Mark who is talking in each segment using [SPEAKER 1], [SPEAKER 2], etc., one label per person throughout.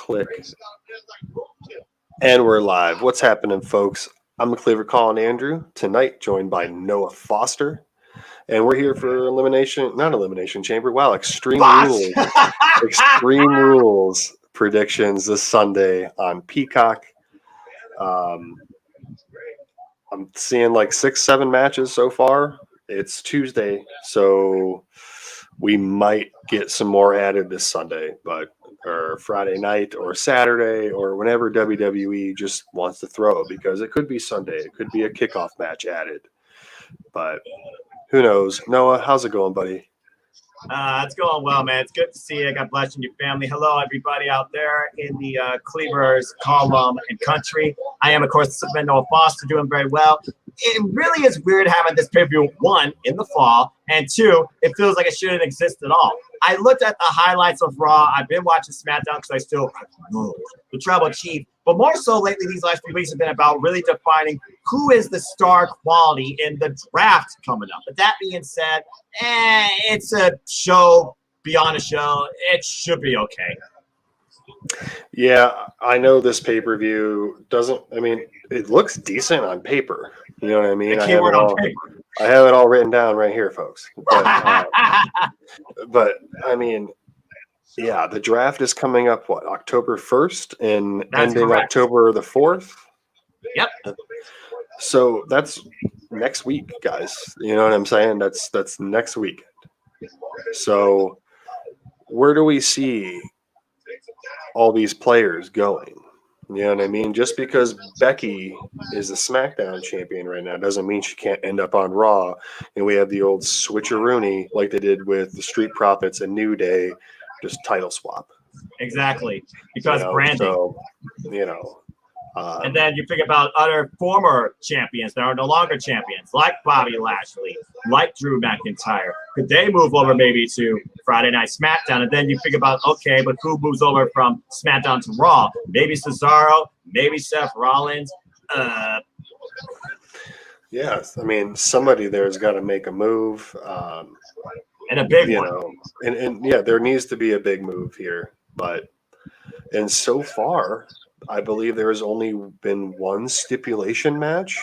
[SPEAKER 1] Click. And we're live. What's happening, folks? I'm McCleaver calling Andrew. Tonight, joined by Noah Foster. And we're here for not Elimination Chamber. Wow, Extreme Rules. Extreme Rules predictions this Sunday on Peacock. I'm seeing like 6-7 matches so far. It's Tuesday, so we might get some more added this Sunday, or Friday night or Saturday or whenever WWE just wants to throw, because it could be Sunday. It could be a kickoff match added, but who knows? Noah, how's it going, buddy?
[SPEAKER 2] It's going well, man. It's good to see you. God bless you and your family. Hello, everybody out there in the Cleavers, column, and country. I am, of course, the Noah Foster, doing very well. It really is weird having this pay-per-view, one, in the fall, and two, it feels like it shouldn't exist at all. I looked at the highlights of Raw. I've been watching SmackDown because I still know the Tribal Chief. But more so lately, these last few weeks have been about really defining who is the star quality in the draft coming up. But that being said, it's a show beyond a show. It should be okay.
[SPEAKER 1] Yeah, I know this pay-per-view it looks decent on paper. You know what I mean? I have it all written down right here, folks. But I mean, yeah, the draft is coming up, October 1st and ending correct. October the 4th?
[SPEAKER 2] Yep.
[SPEAKER 1] So that's next week, guys. You know what I'm saying? That's next week. So where do we see all these players going? You know what I mean? Just because Becky is the SmackDown champion right now doesn't mean she can't end up on Raw. And we have the old switcheroony like they did with the Street Profits and New Day, just title swap.
[SPEAKER 2] Exactly. Because branding.
[SPEAKER 1] So,
[SPEAKER 2] and then you think about other former champions that are no longer champions, like Bobby Lashley, like Drew McIntyre. Could they move over maybe to Friday Night SmackDown? And then you think about, okay, but who moves over from SmackDown to Raw? Maybe Cesaro, maybe Seth Rollins.
[SPEAKER 1] Yes, I mean, somebody there's got to make a move.
[SPEAKER 2] And a big one.
[SPEAKER 1] And yeah, there needs to be a big move here. And so far, I believe there has only been one stipulation match.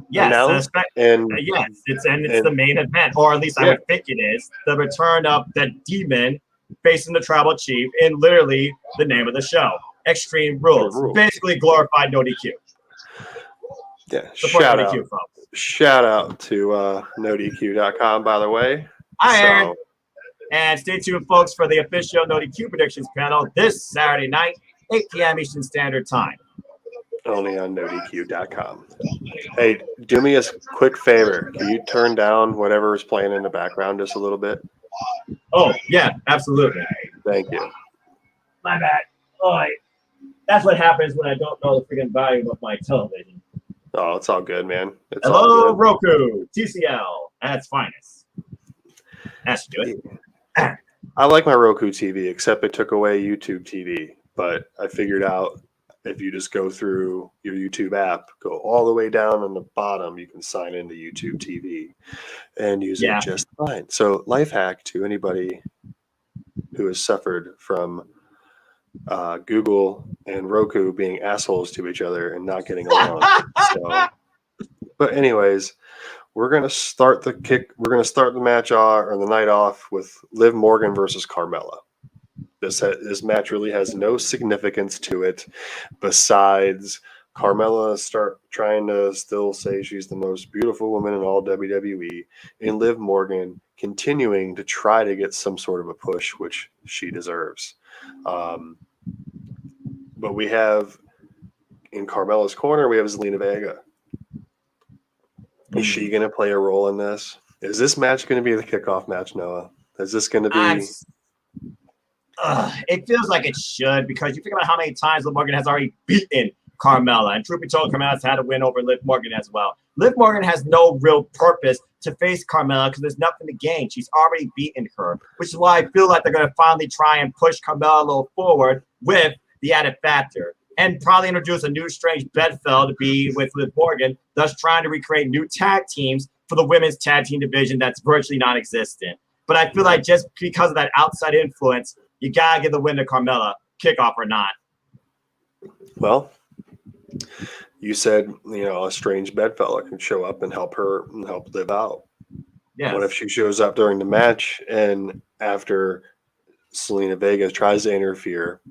[SPEAKER 2] Yes, it's the main event, or at least I would think it is the return of the Demon facing the Tribal Chief in literally the name of the show, Extreme Rules. Basically glorified NoDQ.
[SPEAKER 1] Yeah,
[SPEAKER 2] NoDQ, folks.
[SPEAKER 1] Shout out to NoDQdotcom, by the way.
[SPEAKER 2] Hi, and stay tuned, folks, for the official NoDQ predictions panel this Saturday night, 8 p.m. Eastern Standard Time.
[SPEAKER 1] Only on NoDQ.com. Hey, do me a quick favor. Can you turn down whatever is playing in the background just a little bit?
[SPEAKER 2] Oh, yeah, absolutely.
[SPEAKER 1] Thank you.
[SPEAKER 2] My bad. Oh, that's what happens when I don't know the freaking volume of my television.
[SPEAKER 1] Oh, it's all good, man.
[SPEAKER 2] Hello, Roku, TCL, at its finest. That should do it.
[SPEAKER 1] I like my Roku TV, except it took away YouTube TV. But I figured out if you just go through your YouTube app, go all the way down on the bottom, you can sign into YouTube TV and use it just fine. So life hack to anybody who has suffered from Google and Roku being assholes to each other and not getting along. But anyways, we're gonna start the match or the night off with Liv Morgan versus Carmella. This match really has no significance to it besides Carmella start trying to still say she's the most beautiful woman in all WWE, and Liv Morgan continuing to try to get some sort of a push, which she deserves. But we have in Carmella's corner, we have Zelina Vega. Is she going to play a role in this? Is this match going to be the kickoff match, Noah? Is this going to be...
[SPEAKER 2] it feels like it should, because you think about how many times Liv Morgan has already beaten Carmella, and truth be told, Carmella's had to win over Liv Morgan as well. Liv Morgan has no real purpose to face Carmella because there's nothing to gain. She's already beaten her, which is why I feel like they're going to finally try and push Carmella a little forward with the added factor, and probably introduce a new strange bedfellow to be with Liv Morgan, thus trying to recreate new tag teams for the women's tag team division that's virtually non-existent. But I feel like just because of that outside influence, you got to give the win to Carmella. kickoff or not.
[SPEAKER 1] Well, you said, a strange bedfellow can show up and help her and help live out.
[SPEAKER 2] Yes.
[SPEAKER 1] What if she shows up during the match and after Selena Vega tries to interfere,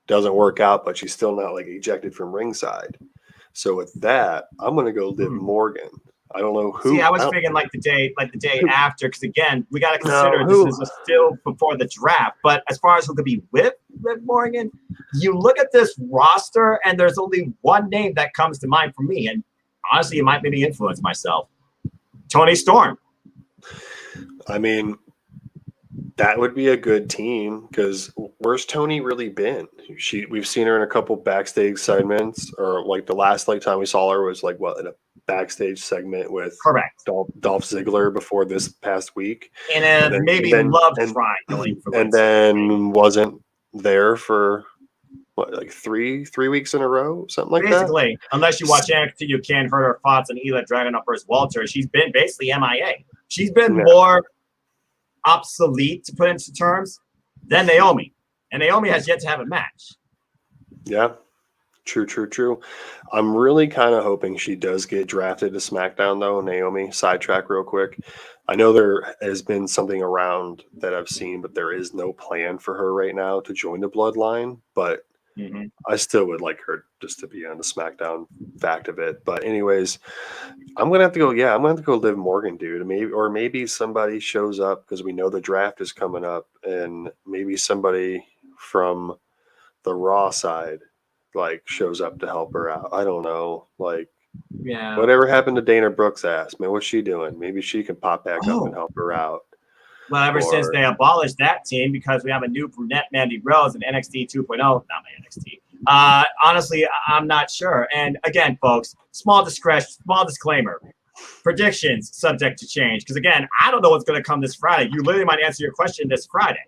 [SPEAKER 1] doesn't work out, but she's still not like ejected from ringside? So with that, I'm going to go Liv Morgan. I don't know who.
[SPEAKER 2] See, I was thinking like the day after, because again, we got to consider
[SPEAKER 1] who?
[SPEAKER 2] this is still before the draft. But as far as who could be with Liv Morgan, you look at this roster, and there's only one name that comes to mind for me, and honestly, it might maybe influence myself. Toni Storm.
[SPEAKER 1] I mean, that would be a good team because where's Toni really been? We've seen her in a couple backstage segments, or like the last time we saw her was like in a backstage segment with
[SPEAKER 2] correct
[SPEAKER 1] Dolph Ziggler before this past week,
[SPEAKER 2] and then love triangle,
[SPEAKER 1] and then wasn't there for what, like three weeks in a row, something like that.
[SPEAKER 2] Basically, unless you watch NXT, you can't hurt her thoughts and Ela Dragunov versus Walter. She's been basically MIA. She's been more obsolete, to put into terms, than Naomi, and Naomi has yet to have a match.
[SPEAKER 1] Yeah. True. I'm really kind of hoping she does get drafted to SmackDown, though. Naomi, sidetrack real quick. I know there has been something around that I've seen, but there is no plan for her right now to join the Bloodline. But I still would like her just to be on the SmackDown fact of it. But anyways, I'm gonna have to go. Yeah, I'm gonna have to go Liv Morgan, dude. Maybe somebody shows up because we know the draft is coming up, and maybe somebody from the Raw side shows up to help her out. I don't know. Whatever happened to Dana Brooks' ass, man? What's she doing? Maybe she can pop back up and help her out.
[SPEAKER 2] Well, ever since they abolished that team, because we have a new brunette Mandy Rose in NXT 2.0, not my NXT. Honestly, I'm not sure. And again, folks, small disclaimer. Predictions subject to change. Because again, I don't know what's going to come this Friday. You literally might answer your question this Friday.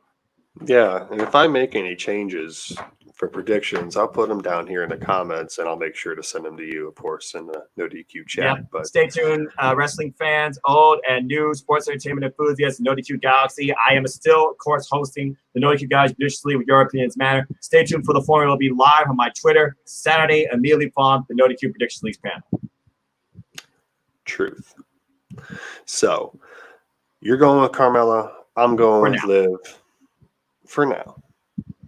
[SPEAKER 1] Yeah, and if I make any changes for predictions, I'll put them down here in the comments, and I'll make sure to send them to you, of course, in the NoDQ chat.
[SPEAKER 2] Yep.
[SPEAKER 1] But
[SPEAKER 2] stay tuned, wrestling fans, old and new, sports entertainment enthusiasts, NoDQ Galaxy. I am still, of course, hosting the NoDQ Galaxy judiciously with Your Opinions Matter. Stay tuned for the formula. Will be live on my Twitter Saturday, immediately following the NoDQ Prediction Leagues panel.
[SPEAKER 1] Truth. So you're going with Carmella. I'm going with Liv. For now.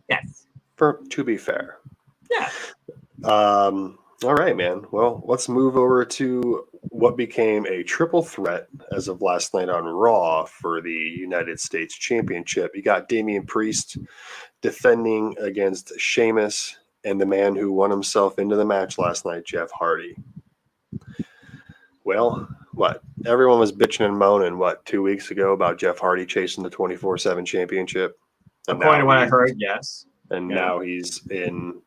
[SPEAKER 2] Yes.
[SPEAKER 1] To be fair.
[SPEAKER 2] Yeah.
[SPEAKER 1] All right, man. Well, let's move over to what became a triple threat as of last night on Raw for the United States Championship. You got Damian Priest defending against Sheamus and the man who won himself into the match last night, Jeff Hardy. Well, what? Everyone was bitching and moaning, 2 weeks ago about Jeff Hardy chasing the 24/7 championship?
[SPEAKER 2] According to what I heard, yes.
[SPEAKER 1] And now he's in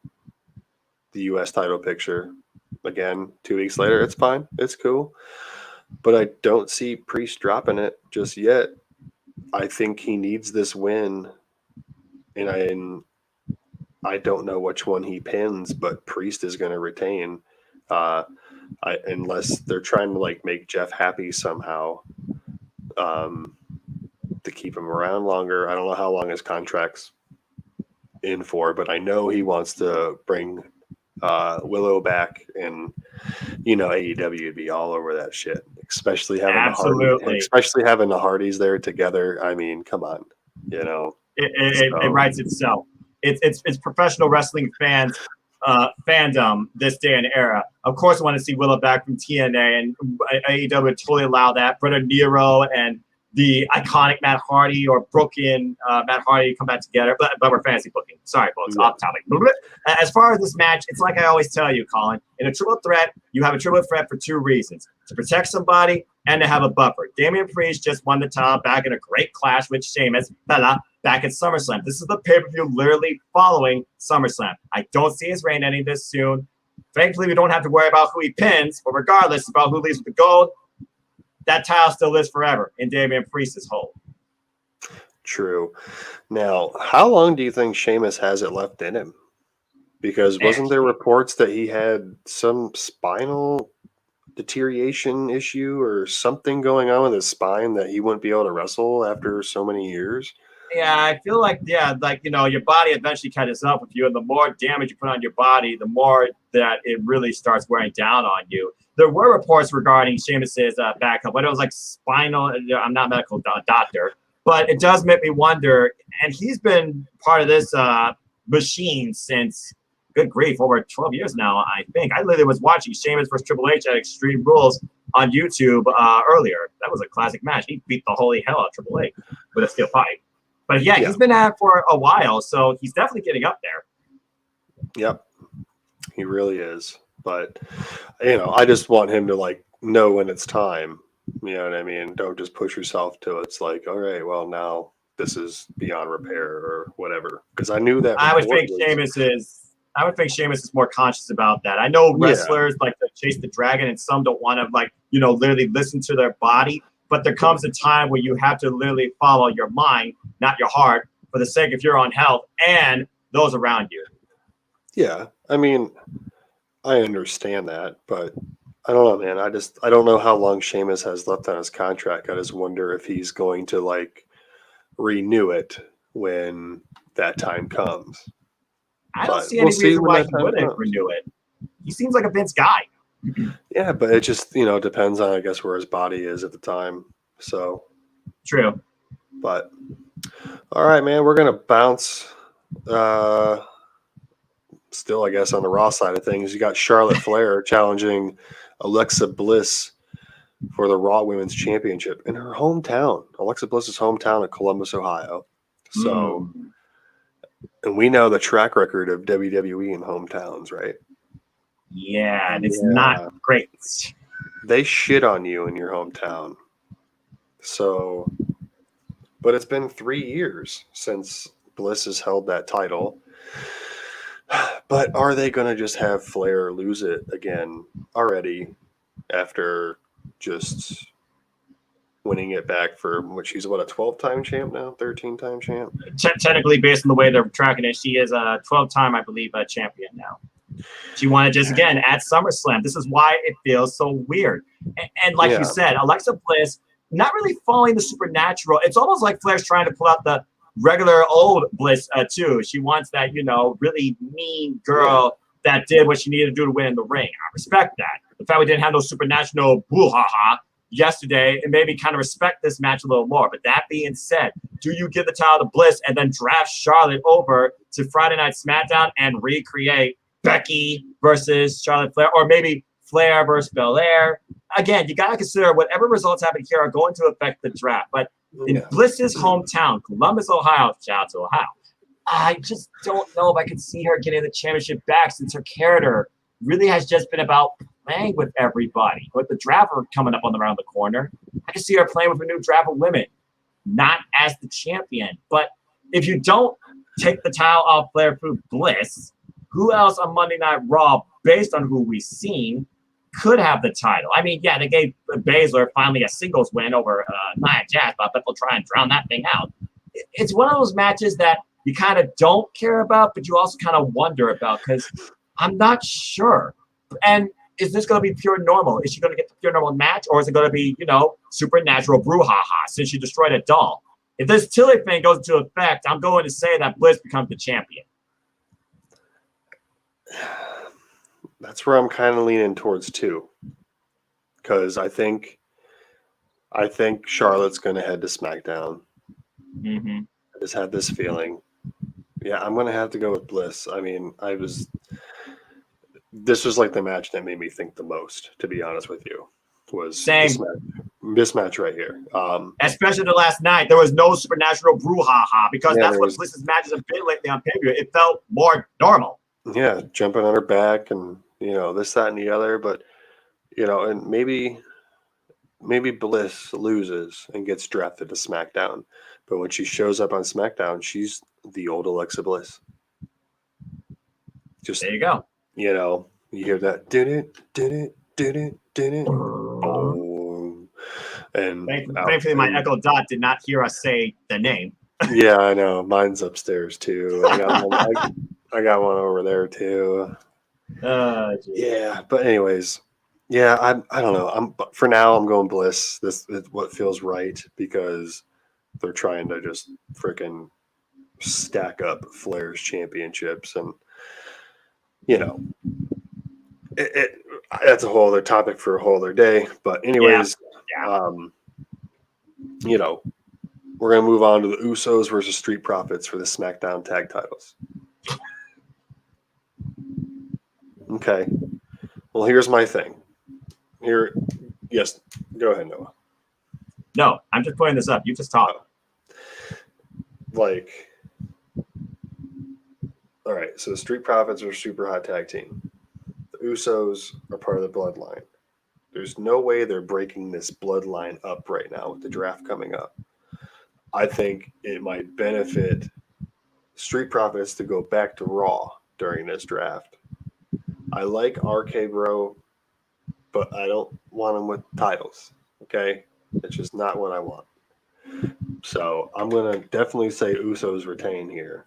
[SPEAKER 1] the U.S. title picture again 2 weeks later. It's fine. It's cool. But I don't see Priest dropping it just yet. I think he needs this win. And I don't know which one he pins, but Priest is going to retain. Unless they're trying to make Jeff happy somehow. To keep him around longer. I don't know how long his contract's in for, but I know he wants to bring Willow back, and AEW would be all over that shit, especially having the Hardys there together. I mean, come on,
[SPEAKER 2] it writes itself. It's professional wrestling fans fandom this day and era. Of course, I want to see Willow back from TNA, and AEW would totally allow that. Brother Nero and the iconic Matt Hardy or broken Matt Hardy come back together, but we're fantasy booking. Sorry, folks, off topic. As far as this match, it's like I always tell you, Colin. In a triple threat, you have a triple threat for two reasons: to protect somebody and to have a buffer. Damian Priest just won the title back in a great clash with Sheamus Bella back at SummerSlam. This is the pay-per-view literally following SummerSlam. I don't see his reign ending this soon. Thankfully, we don't have to worry about who he pins, but regardless about who leaves with the gold, that title still lives forever in Damian Priest's hold.
[SPEAKER 1] True. Now, how long do you think Sheamus has it left in him? Because wasn't there reports that he had some spinal deterioration issue or something going on with his spine that he wouldn't be able to wrestle after so many years?
[SPEAKER 2] Yeah, I feel like your body eventually catches up with you, and the more damage you put on your body, the more that it really starts wearing down on you. There were reports regarding Sheamus's backup, but it was like spinal. I'm not a medical doctor, but it does make me wonder. And he's been part of this machine since, good grief, over 12 years now. I think I literally was watching Sheamus versus Triple H at Extreme Rules on YouTube earlier. That was a classic match. He beat the holy hell out of Triple H with a steel pipe. But yeah, he's been at it for a while, so he's definitely getting up there.
[SPEAKER 1] Yep, he really is. But I just want him to like know when it's time. You know what I mean? Don't just push yourself to it's like, all right, well now this is beyond repair or whatever. Because I knew that.
[SPEAKER 2] I would think Sheamus is more conscious about that. I know wrestlers like to chase the dragon, and some don't want to literally listen to their body. But there comes a time where you have to literally follow your mind, not your heart, for the sake of your own health and those around you.
[SPEAKER 1] Yeah, I mean, I understand that, but I don't know, man. I don't know how long Sheamus has left on his contract. I just wonder if he's going to like renew it when that time comes.
[SPEAKER 2] I don't see any reason why he wouldn't renew it. He seems like a Vince guy.
[SPEAKER 1] Yeah, but it just depends on I guess where his body is at the time. So
[SPEAKER 2] true.
[SPEAKER 1] But all right, man, we're gonna bounce. Still, I guess on the Raw side of things, you got Charlotte Flair challenging Alexa Bliss for the Raw Women's Championship in her hometown, Alexa Bliss's hometown of Columbus, Ohio. So, and we know the track record of WWE in hometowns, right?
[SPEAKER 2] Yeah, it's not great.
[SPEAKER 1] They shit on you in your hometown. So, but it's been 3 years since Bliss has held that title. But are they going to just have Flair lose it again already after just winning it back for what she's a 12-time champ now, 13-time champ?
[SPEAKER 2] Technically, based on the way they're tracking it, she is a 12-time, I believe, champion now. She won it just again at SummerSlam. This is why it feels so weird. And like you said, Alexa Bliss not really following the supernatural. It's almost like Flair's trying to pull out the regular old Bliss too. She wants that, really mean girl that did what she needed to do to win in the ring. I respect that. The fact we didn't have no supernatural boo-ha-ha yesterday, and maybe kind of respect this match a little more. But that being said, do you give the title to Bliss and then draft Charlotte over to Friday Night SmackDown and recreate Becky versus Charlotte Flair, or maybe Flair versus Belair? Again, you got to consider whatever results happen here are going to affect the draft. But in Bliss's hometown, Columbus, Ohio, shout out to Ohio, I just don't know if I could see her getting the championship back, since her character really has just been about playing with everybody. With the draft coming up around the corner, I can see her playing with a new draft of women, not as the champion. But if you don't take the title off Flair through Bliss, who else on Monday Night Raw, based on who we've seen, could have the title? I mean, they gave Baszler finally a singles win over Nia Jax, but I bet they'll try and drown that thing out. It's one of those matches that you kind of don't care about, but you also kind of wonder about, because I'm not sure. And is this going to be pure normal? Is she going to get the pure normal match, or is it going to be, supernatural brouhaha since she destroyed a doll? If this Tilly thing goes into effect, I'm going to say that Bliss becomes the champion.
[SPEAKER 1] That's where I'm kind of leaning towards too, because I think Charlotte's going to head to SmackDown.
[SPEAKER 2] Mm-hmm.
[SPEAKER 1] I just had this feeling. Yeah, I'm going to have to go with Bliss. I mean, this was like the match that made me think the most, to be honest with you, was this match right here.
[SPEAKER 2] Especially the last night, there was no supernatural brouhaha, because that's what Bliss's matches have been lately on pay-per-view. It felt more normal.
[SPEAKER 1] Yeah, jumping on her back and, this, that, and the other. But, and maybe Bliss loses and gets drafted to SmackDown. But when she shows up on SmackDown, she's the old Alexa Bliss. Just
[SPEAKER 2] there you go.
[SPEAKER 1] You hear that, did it, boom. And
[SPEAKER 2] thankfully, my Echo Dot did not hear us say the name.
[SPEAKER 1] Yeah, I know. Mine's upstairs too. I got one over there too. Yeah, but anyways, I don't know. But for now, I'm going Bliss. This is what feels right, because they're trying to just freaking stack up Flair's championships, and that's a whole other topic for a whole other day. But anyways,
[SPEAKER 2] Yeah.
[SPEAKER 1] we're gonna move on to the Usos versus Street Profits for the SmackDown tag titles. Okay. Well, here's my thing. Yes, go ahead, Noah.
[SPEAKER 2] No, I'm just putting this up. You just talk.
[SPEAKER 1] Like, all right, so the Street Profits are a super hot tag team. The Usos are part of the bloodline. There's no way they're breaking this bloodline up right now with the draft coming up. I think it might benefit Street Profits to go back to Raw during this draft. I like RK Bro, but I don't want them with titles. Okay? It's just not what I want. So I'm going to definitely say Usos retain here.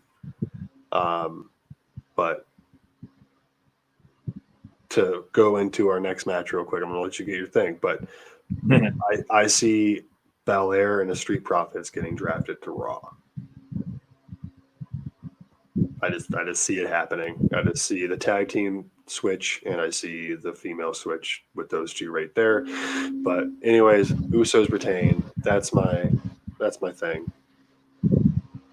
[SPEAKER 1] But to go into our next match real quick, I'm going to let you get your thing. But I see Belair and the Street Profits getting drafted to Raw. I just see it happening. I just see the tag team switch, and I see the female switch with those two right there. But anyways, Usos retain. That's my thing.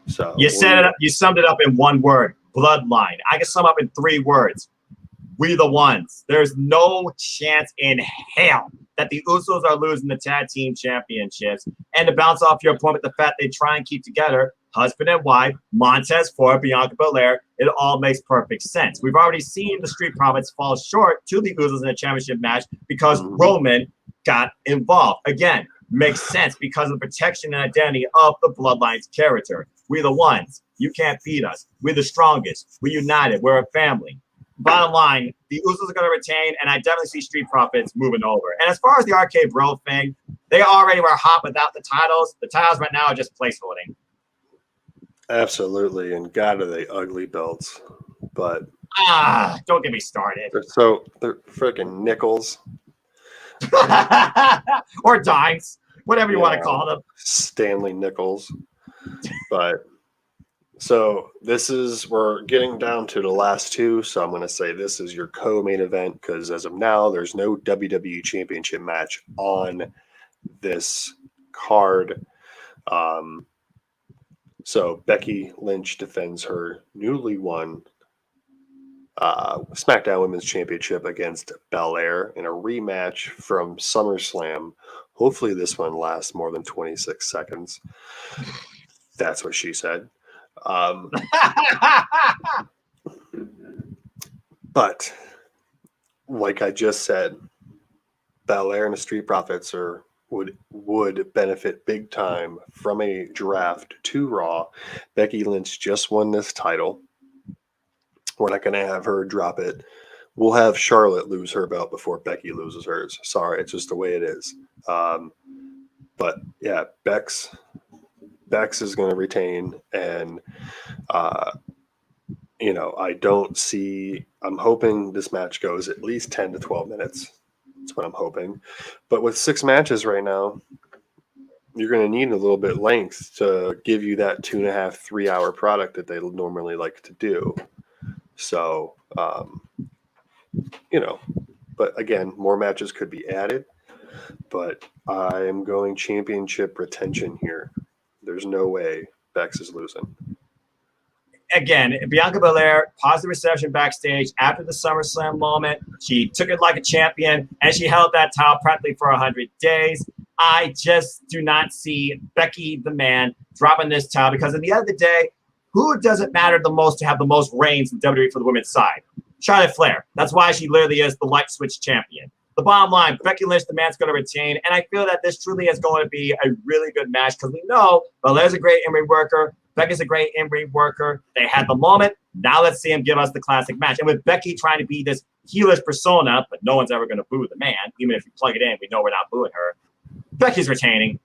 [SPEAKER 1] So
[SPEAKER 2] You said it up. You summed it up in one word: bloodline. I can sum up in 3 words: we the ones. There's no chance in hell that the Usos are losing the tag team championships. And to bounce off your point with the fact they try and keep together, husband and wife, Montez Ford, Bianca Belair, it all makes perfect sense. We've already seen the Street Profits fall short to the Usos in a championship match because Roman got involved. Again, makes sense because of the protection and identity of the Bloodline's character. We're the ones. You can't beat us. We're the strongest. We're united. We're a family. Bottom line, the Usos are going to retain, and I definitely see Street Profits moving over. And as far as the RK Bro thing, they already were hot without the titles. The titles right now are just placeholding.
[SPEAKER 1] Absolutely, and God, are they ugly belts. But
[SPEAKER 2] don't get me started.
[SPEAKER 1] They're freaking nickels.
[SPEAKER 2] Or dimes, whatever you want to call them.
[SPEAKER 1] Stanley Nichols. But so we're getting down to the last 2. So I'm going to say this is your co-main event because as of now, there's no WWE Championship match on this card. So Becky Lynch defends her newly won SmackDown Women's Championship against Belair in a rematch from SummerSlam. Hopefully this one lasts more than 26 seconds. That's what she said. But like I just said, Belair and the Street Profits would benefit big time from a draft to Raw. Becky Lynch just won this title. We're not going to have her drop it. We'll have Charlotte lose her belt before Becky loses hers. Sorry, it's just the way it is. But yeah, Bex is going to retain, and I'm hoping this match goes at least 10 to 12 minutes. That's what I'm hoping. But with 6 matches right now, you're going to need a little bit length to give you that 2.5, 3 hour product that they normally like to do. So, but again, more matches could be added, but I am going championship retention here. There's no way Bex is losing.
[SPEAKER 2] Again, Bianca Belair, positive reception backstage after the SummerSlam moment. She took it like a champion, and she held that title practically for 100 days. I just do not see Becky, the man, dropping this title because at the end of the day, who does it matter the most to have the most reigns in WWE for the women's side? Charlotte Flair. That's why she literally is the light switch champion. The bottom line, Becky Lynch, the man's going to retain, and I feel that this truly is going to be a really good match because we know Belair's a great in-ring worker, Becky's a great in-ring worker. They had the moment. Now let's see him give us the classic match. And with Becky trying to be this heelish persona, but no one's ever going to boo the man, even if you plug it in, we know we're not booing her. Becky's retaining,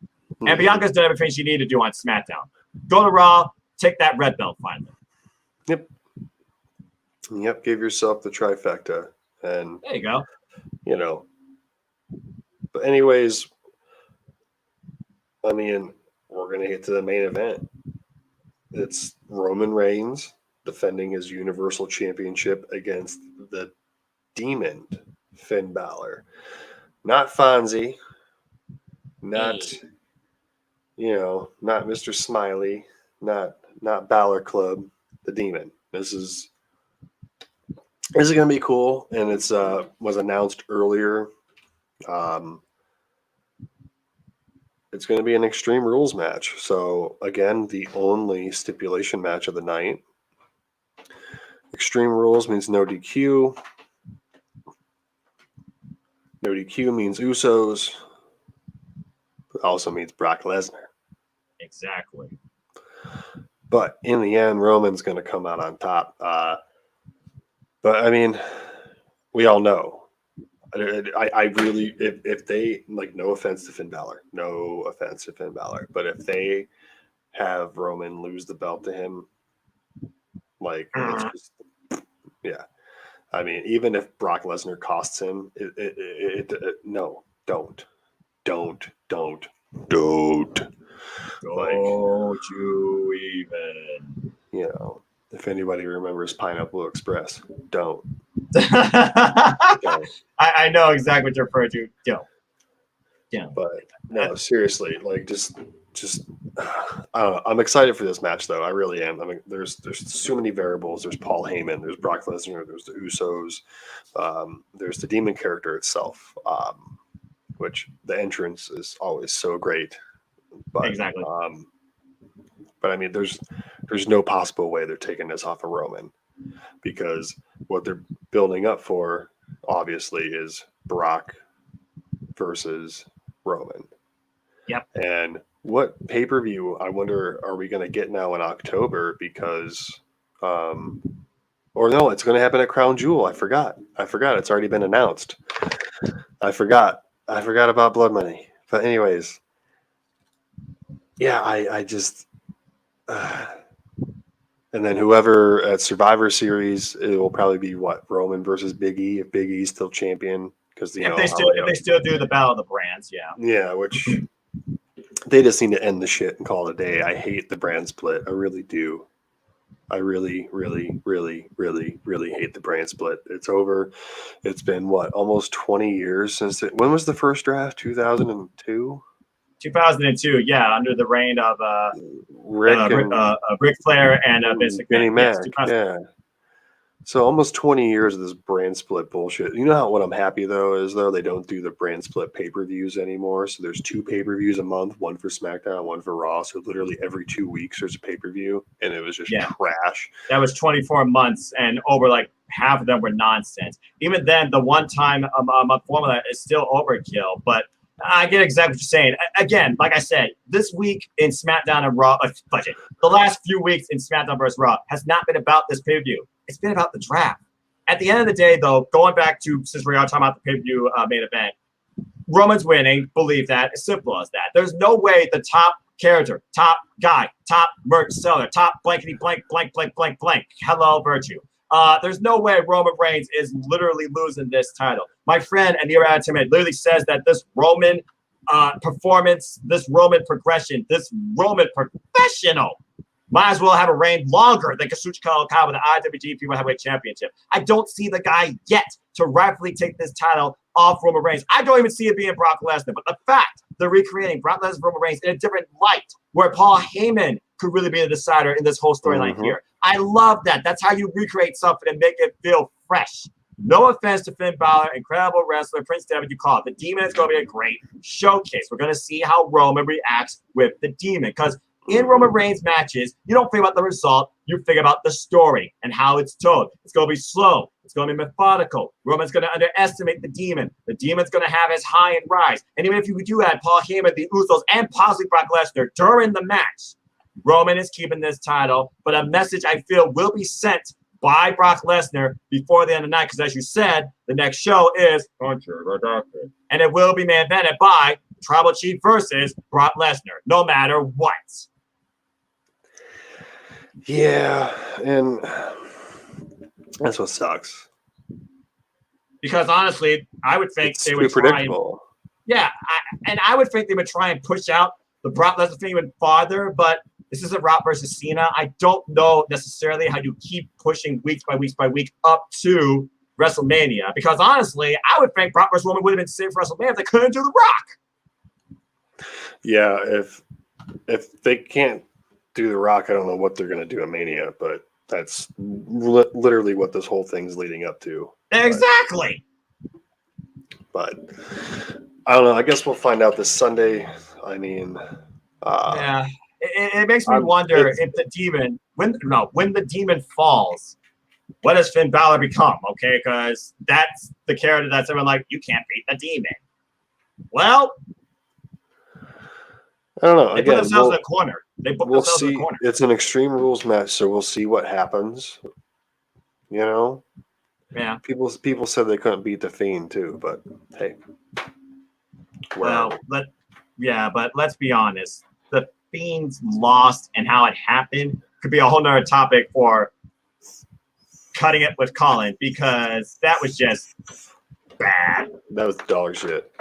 [SPEAKER 2] and Bianca's done everything she needed to do on SmackDown. Go to Raw, take that red belt finally.
[SPEAKER 1] Yep, give yourself the trifecta. And
[SPEAKER 2] there you go.
[SPEAKER 1] But anyways, I mean, we're we're gonna get to the main event. It's Roman Reigns defending his Universal Championship against the Demon Finn Balor. Not Fonzie, not not Mr. Smiley, not Balor Club, the Demon. This is going to be cool, and it's was announced earlier. It's going to be an Extreme Rules match. So again, the only stipulation match of the night. Extreme Rules means no DQ. No DQ means Usos. It also means Brock Lesnar.
[SPEAKER 2] Exactly.
[SPEAKER 1] But in the end, Roman's going to come out on top. But I mean, we all know. I really, if they, like, no offense to Finn Balor, but if they have Roman lose the belt to him, like, it's just, yeah. I mean, even if Brock Lesnar costs him, no, don't.
[SPEAKER 2] Don't you even.
[SPEAKER 1] If anybody remembers Pineapple Express, don't.
[SPEAKER 2] I know exactly what you're referring to. Don't.
[SPEAKER 1] But no, seriously, like just I don't know. I'm excited for this match, though. I really am. I mean, there's so many variables. There's Paul Heyman. There's Brock Lesnar. There's the Usos. There's the Demon character itself, which the entrance is always so great. But,
[SPEAKER 2] exactly.
[SPEAKER 1] But I mean, there's no possible way they're taking this off of Roman, because what they're building up for, obviously, is Brock versus Roman.
[SPEAKER 2] Yep. And
[SPEAKER 1] what pay-per-view, I wonder, are we going to get now in October? Because, or no, it's going to happen at Crown Jewel. I forgot. It's already been announced. I forgot about Blood Money. But anyways, yeah, I just, and then whoever at Survivor Series, it will probably be what, Roman versus Big E, if Big E's still champion. Because
[SPEAKER 2] if they still do the Battle of the Brands, yeah.
[SPEAKER 1] Yeah, which they just need to end the shit and call it a day. I hate the brand split. I really do. I really, really, really, really, really hate the brand split. It's over. It's been what, almost 20 years since it. When was the first draft? 2002.
[SPEAKER 2] 2002, yeah, under the reign of Ric Flair and Vince
[SPEAKER 1] McMahon. Mac, yeah. So almost 20 years of this brand split bullshit. You know what I'm happy, though, is they don't do the brand split pay-per-views anymore. So there's 2 pay-per-views a month, one for SmackDown, one for Raw. So literally every 2 weeks there's a pay-per-view, and it was just trash.
[SPEAKER 2] That was 24 months, and over like half of them were nonsense. Even then, the one-time month formula is still overkill, but I get exactly what you're saying. Again, like I said, this week in SmackDown and Raw, the last few weeks in SmackDown vs. Raw has not been about this pay-per-view. It's been about the draft. At the end of the day, though, going back to, since we are talking about the pay-per-view main event, Roman's winning. Believe that. As simple as that. There's no way the top character, top guy, top merch seller, top blankety blank, blank, blank, blank, blank. Hello, Virtue. There's no way Roman Reigns is literally losing this title. My friend Anir Atimet literally says that this Roman performance, this Roman progression, this Roman professional might as well have a reign longer than Kazuchika Okada with the IWGP Heavyweight Championship. I don't see the guy yet to rightfully take this title off Roman Reigns. I don't even see it being Brock Lesnar. But the fact they're recreating Brock Lesnar, Roman Reigns in a different light, where Paul Heyman could really be the decider in this whole storyline here. I love that. That's how you recreate something and make it feel fresh. No offense to Finn Balor, incredible wrestler, Prince Devitt, you call it. The Demon is going to be a great showcase. We're going to see how Roman reacts with the Demon, because in Roman Reigns matches, you don't think about the result, you think about the story and how it's told. It's going to be slow. It's going to be methodical. Roman's going to underestimate the Demon. The Demon's going to have his high and rise. And even if you do add Paul Heyman, the Usos, and possibly Brock Lesnar during the match, Roman is keeping this title. But a message I feel will be sent by Brock Lesnar before the end of the night, because as you said, the next show is and it will be main evented by Tribal Chief versus Brock Lesnar, no matter what.
[SPEAKER 1] Yeah, and that's what sucks.
[SPEAKER 2] Because honestly, I would think
[SPEAKER 1] it's
[SPEAKER 2] they would
[SPEAKER 1] predictable.
[SPEAKER 2] I would think they would try and push out the Brock Lesnar thing even farther, but this is a Rock versus Cena. I don't know necessarily how you keep pushing week by week up to WrestleMania, because honestly, I would think Brock versus Roman would have been safe for WrestleMania if they couldn't do The Rock.
[SPEAKER 1] Yeah, if they can't do The Rock, I don't know what they're going to do at Mania, but that's literally what this whole thing's leading up to.
[SPEAKER 2] Exactly.
[SPEAKER 1] But I don't know. I guess we'll find out this Sunday. I mean,
[SPEAKER 2] yeah, it makes me wonder if the demon, when the demon falls, what does Finn Balor become? Okay, because that's the character that's everyone like, you can't beat the demon. Well,
[SPEAKER 1] I don't know.
[SPEAKER 2] They put themselves in a corner.
[SPEAKER 1] We'll see. It's an Extreme Rules match, so we'll see what happens. You know?
[SPEAKER 2] Yeah.
[SPEAKER 1] People said they couldn't beat the Fiend too, but hey.
[SPEAKER 2] Well, but let's be honest. The Fiend's lost and how it happened could be a whole nother topic for cutting it with Colin, because that was just bad.
[SPEAKER 1] That was dog shit.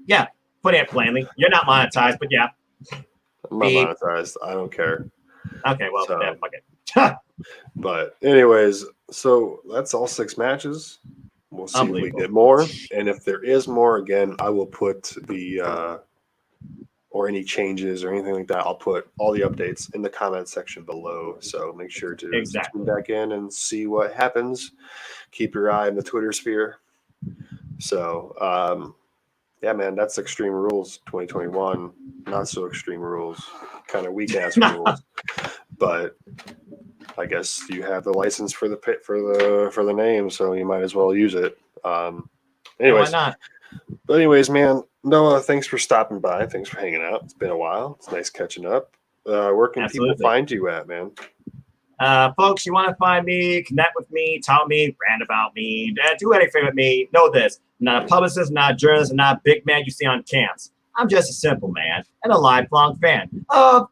[SPEAKER 2] Yeah, putting it plainly. You're not monetized, but yeah.
[SPEAKER 1] I'm not monetized. I don't care.
[SPEAKER 2] Okay, well, yeah, fuck it.
[SPEAKER 1] But anyways, so that's all 6 matches. We'll see if we get more. And if there is more, again, I will put the or any changes or anything like that, I'll put all the updates in the comment section below. So make sure to tune back in and see what happens. Keep your eye on the Twitter sphere. So, yeah, man, that's Extreme Rules 2021. Not so Extreme Rules, kind of weak ass rules. But I guess you have the license for the name, so you might as well use it. Anyways,
[SPEAKER 2] why not?
[SPEAKER 1] But anyways, man, Noah, thanks for stopping by. Thanks for hanging out. It's been a while. It's nice catching up. Where can people find you at, man?
[SPEAKER 2] Folks, you want to find me, connect with me, tell me, rant about me, do anything with me. Know this: I'm not a publicist, not a journalist, and not a big man you see on cams. I'm just a simple man and a lifelong fan of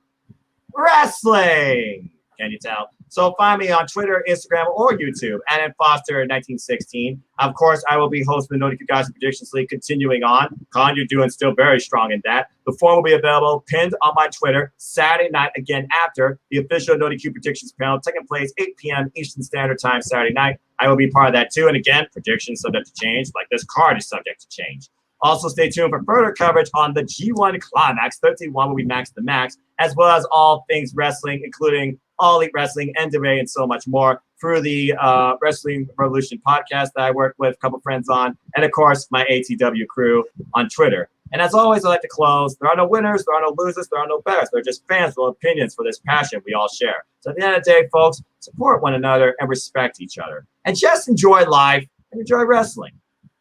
[SPEAKER 2] wrestling. Can you tell? So find me on Twitter, Instagram, or YouTube at Foster1916. Of course, I will be hosting the NoDQdotcom Predictions League continuing on. Colin, you're doing still very strong in that. The form will be available pinned on my Twitter Saturday night, again after the official NoDQ Predictions panel taking place 8 p.m. Eastern Standard Time Saturday night. I will be part of that too. And again, predictions subject to change, like this card is subject to change. Also, stay tuned for further coverage on the G1 Climax 31, where we max the max, as well as all things wrestling, including All Elite Wrestling, NWA, and so much more through the Wrestling Revolution podcast that I work with a couple friends on, and of course, my ATW crew on Twitter. And as always, I like to close. There are no winners, there are no losers, there are no betters. They're just fans with opinions for this passion we all share. So at the end of the day, folks, support one another and respect each other. And just enjoy life and enjoy wrestling.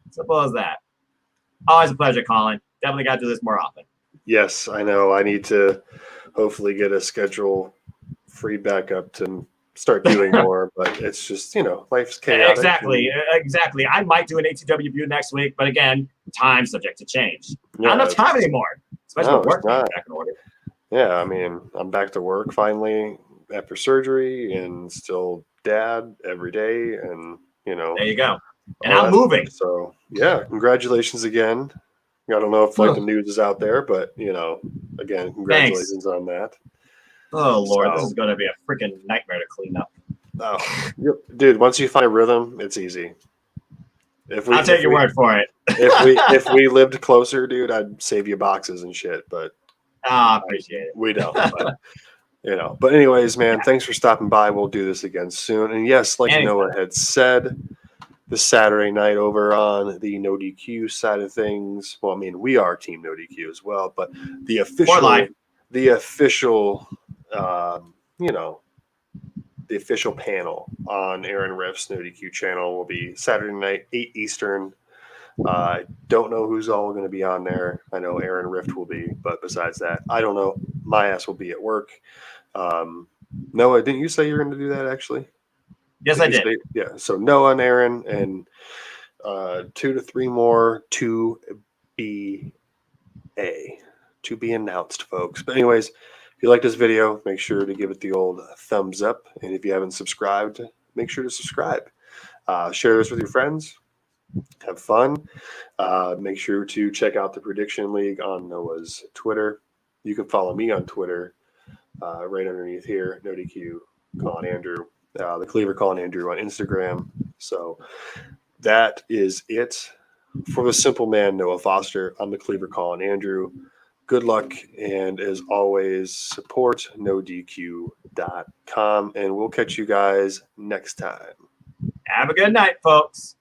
[SPEAKER 2] Simple as that. Always a pleasure, Colin. Definitely got to do this more often.
[SPEAKER 1] Yes, I know. I need to hopefully get a schedule freed back up to start doing more, but it's just, life's chaotic.
[SPEAKER 2] Exactly. I might do an ATW view next week, but again, time subject to change. Not enough time anymore, especially work back in order.
[SPEAKER 1] Yeah, I mean, I'm back to work finally after surgery and still dad every day, and
[SPEAKER 2] there you go. And I'm moving.
[SPEAKER 1] So yeah, congratulations again. I don't know if the news is out there, but again, congratulations on that.
[SPEAKER 2] Oh Lord, this is going to be a freaking nightmare to clean up.
[SPEAKER 1] Oh, dude, once you find a rhythm, it's easy.
[SPEAKER 2] I'll take your word for it.
[SPEAKER 1] if we lived closer, dude, I'd save you boxes and shit. But
[SPEAKER 2] I appreciate it.
[SPEAKER 1] We don't. But, But anyways, man, thanks for stopping by. We'll do this again soon. And yes, like Noah had said, this Saturday night over on the NoDQ side of things. Well, I mean, we are Team NoDQ as well, but the official the official panel on Aaron Riff's NoDQ channel will be Saturday night, 8 Eastern. I don't know who's all going to be on there. I know Aaron Rift will be, but besides that, I don't know. My ass will be at work. Noah, didn't you say you were going to do that actually?
[SPEAKER 2] Yes, I did.
[SPEAKER 1] Yeah. So Noah and Aaron and 2 to 3 more to be announced, folks. But anyways, if you like this video, make sure to give it the old thumbs up. And if you haven't subscribed, make sure to subscribe. Share this with your friends. Have fun. Make sure to check out the Prediction League on Noah's Twitter. You can follow me on Twitter, right underneath here, NoDQ, calling Andrew. The Cleaver calling Andrew on Instagram. So that is it for the simple man, Noah Foster. I'm the Cleaver calling Andrew. Good luck, and as always, support NoDQ.com, and we'll catch you guys next time.
[SPEAKER 2] Have a good night, folks.